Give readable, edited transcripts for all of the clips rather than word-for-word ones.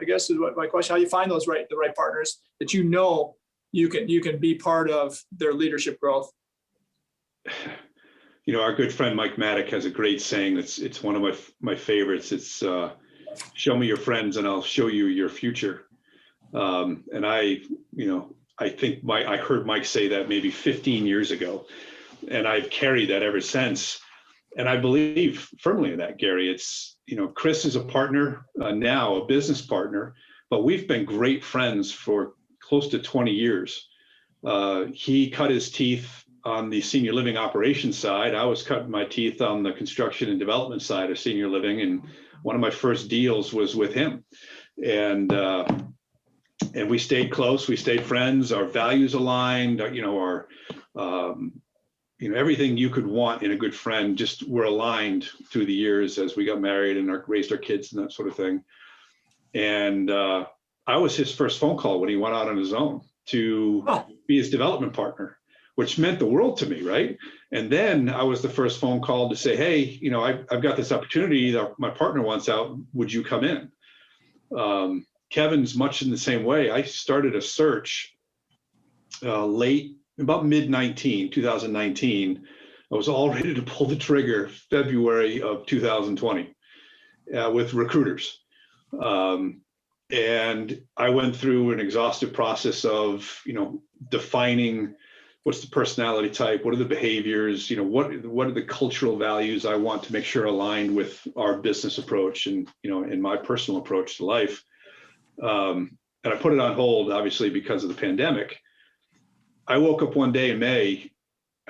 I guess is what my question. How do you find the right partners that you can be part of their leadership growth? Our good friend Mike Maddock has a great saying. It's one of my favorites. It's show me your friends and I'll show you your future. And I think I heard Mike say that maybe 15 years ago, and I've carried that ever since. And I believe firmly in that, Gary. It's, Chris is a partner now, a business partner, but we've been great friends for close to 20 years. He cut his teeth on the senior living operations side. I was cutting my teeth on the construction and development side of senior living. And one of my first deals was with him. And we stayed close, we stayed friends, our values aligned, everything you could want in a good friend just were aligned through the years as we got married and raised our kids and that sort of thing. And I was his first phone call when he went out on his own to be his development partner, which meant the world to me, right? And then I was the first phone call to say, hey, I've got this opportunity that my partner wants out, would you come in? Kevin's much in the same way. I started a search about mid-2019. I was all ready to pull the trigger February of 2020 with recruiters. And I went through an exhaustive process of, defining what's the personality type, what are the behaviors, what are the cultural values I want to make sure aligned with our business approach and, and my personal approach to life. And I put it on hold, obviously, because of the pandemic. I woke up one day in May,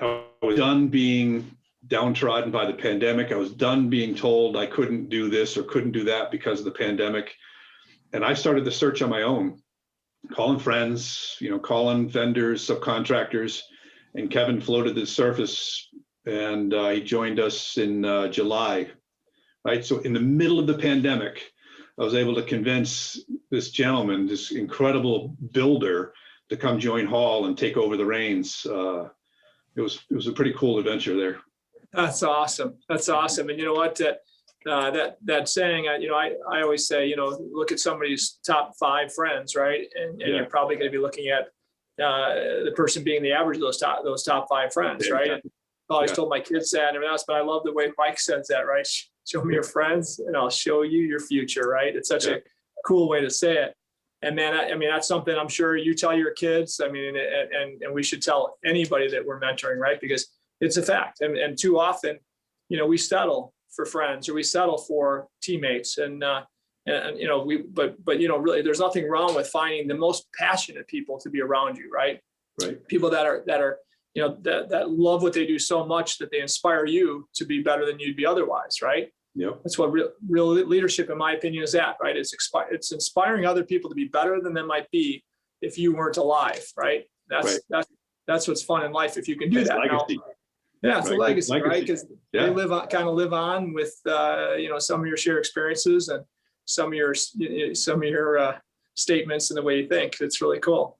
I was done being downtrodden by the pandemic. I was done being told I couldn't do this or couldn't do that because of the pandemic. And I started the search on my own, calling friends, calling vendors, subcontractors, and Kevin floated to the surface, and he joined us in July, right? So in the middle of the pandemic, I was able to convince this gentleman, this incredible builder, to come join Hall and take over the reins. It was a pretty cool adventure there. That's awesome. That's awesome. And you know what? That saying, I always say, look at somebody's top 5 friends, right? And you're probably going to be looking at the person being the average of those top 5 friends, right? And I always told my kids that and everything else, but I love the way Mike says that, right? Show me your friends and I'll show you your future, right? It's such a cool way to say it. And man, that's something I'm sure you tell your kids. And we should tell anybody that we're mentoring, right? Because it's a fact. And too often, we settle for friends or we settle for teammates. But really, there's nothing wrong with finding the most passionate people to be around you, right? Right. People that are that love what they do so much that they inspire you to be better than you'd be otherwise, right? Yep. That's what real leadership, in my opinion, is at, right? It's inspiring other people to be better than they might be if you weren't alive, right? That's what's fun in life if you can do that. Legacy. Yeah, it's a legacy, right? Because they live on with some of your shared experiences and some of your statements and the way you think. It's really cool.